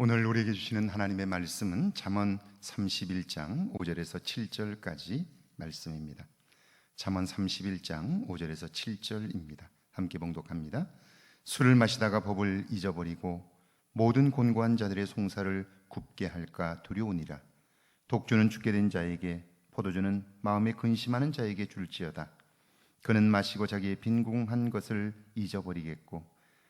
오늘 우리에게 주시는 하나님의 말씀은 잠언 31장 5절에서 7절까지 말씀입니다. 잠언 31장 5절에서 7절입니다. 함께 봉독합니다. 술을 마시다가 법을 잊어버리고 모든 곤고한 자들의 송사를 굽게 할까 두려우니라. 독주는 죽게 된 자에게, 포도주는 마음에 근심하는 자에게 줄지어다. 그는 마시고 자기의 빈궁한 것을 잊어버리겠고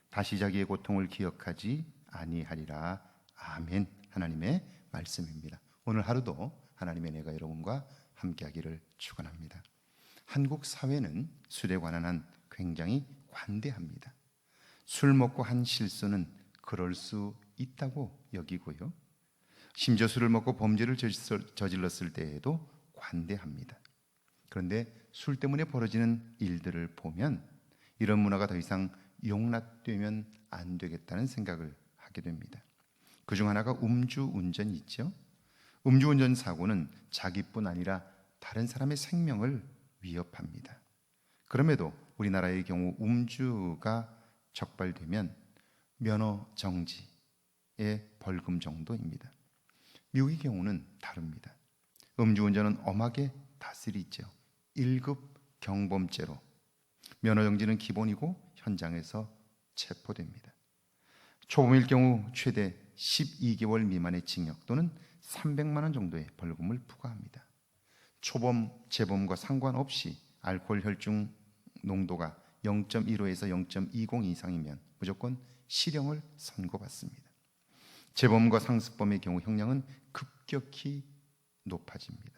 다시 자기의 고통을 기억하지 아니하리라. 아멘. 하나님의 말씀입니다. 오늘 하루도 하나님의 은혜가 여러분과 함께하기를 축원합니다. 한국 사회는 술에 관한 한 굉장히 관대합니다. 술 먹고 한 실수는 그럴 수 있다고 여기고요, 심지어 술을 먹고 범죄를 저질렀을 때에도 관대합니다. 그런데 술 때문에 벌어지는 일들을 보면 이런 문화가 더 이상 용납되면 안 되겠다는 생각을 하게 됩니다. 그중 하나가 음주운전이 있죠. 음주운전 사고는 자기뿐 아니라 다른 사람의 생명을 위협합니다. 그럼에도 우리나라의 경우 음주가 적발되면 면허 정지의 벌금 정도입니다. 미국의 경우는 다릅니다. 음주운전은 엄하게 다스리죠. 1급 경범죄로 면허 정지는 기본이고 현장에서 체포됩니다. 초범일 경우 최대 12개월 미만의 징역 또는 300만 원 정도의 벌금을 부과합니다. 초범, 재범과 상관없이 알코올 혈중 농도가 0.15에서 0.20 이상이면 무조건 실형을 선고받습니다. 재범과 상습범의 경우 형량은 급격히 높아집니다.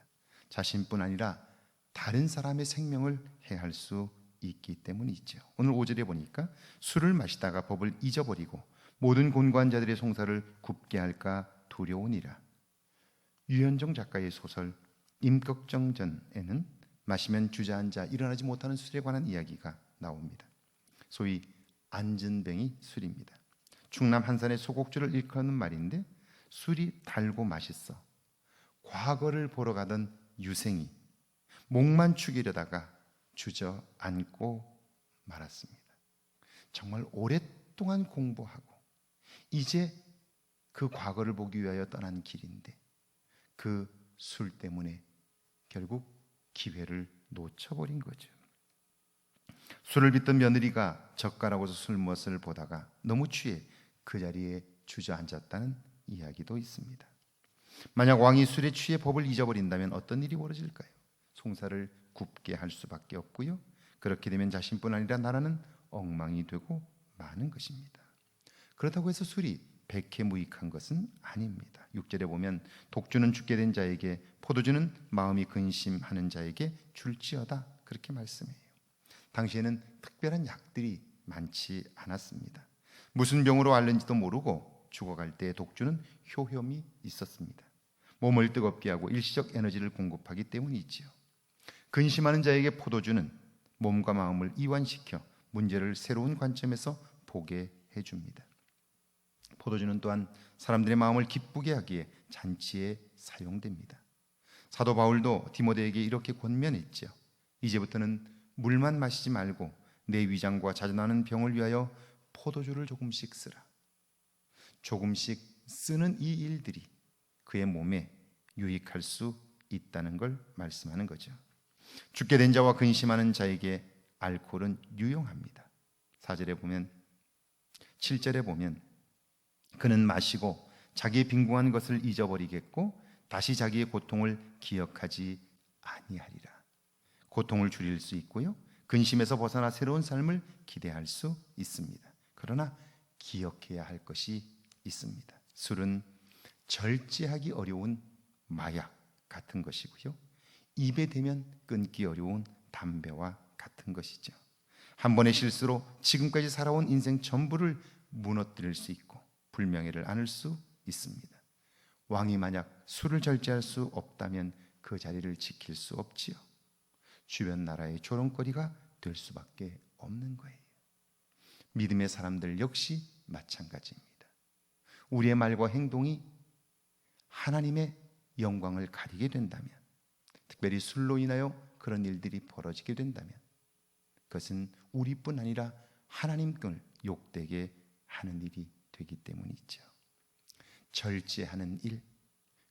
자신뿐 아니라 다른 사람의 생명을 해할 수 있기 때문이죠. 오늘 5절에 보니까 술을 마시다가 법을 잊어버리고 모든 곤고한 자들의 송사를 굽게 할까 두려우니라. 유현종 작가의 소설 임꺽정전에는 마시면 주저앉아 일어나지 못하는 술에 관한 이야기가 나옵니다. 소위 안전뱅이 술입니다. 충남 한산의 소곡주를 일컫는 말인데, 술이 달고 맛있어 과거를 보러 가던 유생이 목만 축이려다가 주저앉고 말았습니다. 정말 오랫동안 공부하고 이제 그 과거를 보기 위하여 떠난 길인데 그 술 때문에 결국 기회를 놓쳐버린 거죠. 술을 빚던 며느리가 젓가락으로 술멋을 보다가 너무 취해 그 자리에 주저앉았다는 이야기도 있습니다. 만약 왕이 술에 취해 법을 잊어버린다면 어떤 일이 벌어질까요? 송사를 굽게 할 수밖에 없고요, 그렇게 되면 자신뿐 아니라 나라는 엉망이 되고 마는 것입니다. 그렇다고 해서 술이 백해무익한 것은 아닙니다. 6절에 보면 독주는 죽게 된 자에게, 포도주는 마음이 근심하는 자에게 줄지어다, 그렇게 말씀해요. 당시에는 특별한 약들이 많지 않았습니다. 무슨 병으로 앓는지도 모르고 죽어갈 때 독주는 효험이 있었습니다. 몸을 뜨겁게 하고 일시적 에너지를 공급하기 때문이지요. 근심하는 자에게 포도주는 몸과 마음을 이완시켜 문제를 새로운 관점에서 보게 해줍니다. 포도주는 또한 사람들의 마음을 기쁘게 하기에 잔치에 사용됩니다. 사도 바울도 디모데에게 이렇게 권면했죠. 이제부터는 물만 마시지 말고 내 위장과 자전하는 병을 위하여 포도주를 조금씩 쓰라. 조금씩 쓰는 이 일들이 그의 몸에 유익할 수 있다는 걸 말씀하는 거죠. 죽게 된 자와 근심하는 자에게 알코올은 유용합니다. 4절에 보면, 7절에 보면 그는 마시고 자기의 빈궁한 것을 잊어버리겠고 다시 자기의 고통을 기억하지 아니하리라. 고통을 줄일 수 있고요, 근심에서 벗어나 새로운 삶을 기대할 수 있습니다. 그러나 기억해야 할 것이 있습니다. 술은 절제하기 어려운 마약 같은 것이고요, 입에 대면 끊기 어려운 담배와 같은 것이죠. 한 번의 실수로 지금까지 살아온 인생 전부를 무너뜨릴 수 있고 불명예를 안을 수 있습니다. 왕이 만약 술을 절제할 수 없다면 그 자리를 지킬 수 없지요. 주변 나라의 조롱거리가 될 수밖에 없는 거예요. 믿음의 사람들 역시 마찬가지입니다. 우리의 말과 행동이 하나님의 영광을 가리게 된다면, 특별히 술로 인하여 그런 일들이 벌어지게 된다면 그것은 우리뿐 아니라 하나님을 욕되게 하는 일이 되기 때문이죠. 절제하는 일,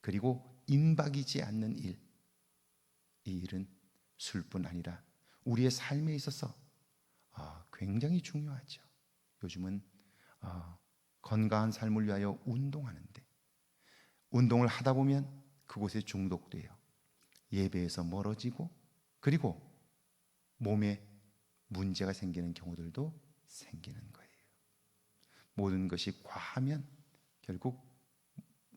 그리고 임박이지 않는 일. 이 일은 술뿐 아니라 우리의 삶에 있어서 굉장히 중요하죠. 요즘은 건강한 삶을 위하여 운동하는데, 운동을 하다 보면 그곳에 중독돼요. 예배에서 멀어지고, 그리고 몸에 문제가 생기는 경우들도 생기는 거예요. 모든 것이 과하면 결국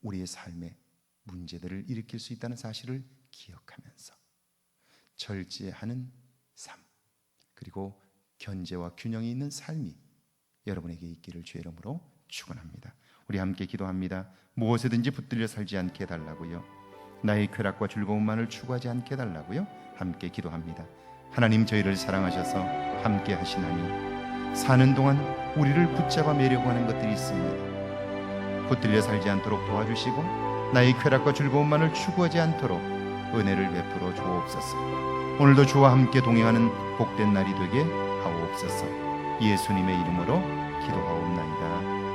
우리의 삶에 문제들을 일으킬 수 있다는 사실을 기억하면서 절제하는 삶, 그리고 견제와 균형이 있는 삶이 여러분에게 있기를 주의 이름으로 축원합니다. 우리 함께 기도합니다. 무엇에든지 붙들려 살지 않게 해달라고요. 나의 쾌락과 즐거움만을 추구하지 않게 해달라고요. 함께 기도합니다. 하나님, 저희를 사랑하셔서 함께 하시나니 사는 동안 우리를 붙잡아 매려고 하는 것들이 있습니다. 붙들려 살지 않도록 도와주시고 나의 쾌락과 즐거움만을 추구하지 않도록 은혜를 베풀어 주옵소서. 오늘도 주와 함께 동행하는 복된 날이 되게 하옵소서. 예수님의 이름으로 기도하옵나이다.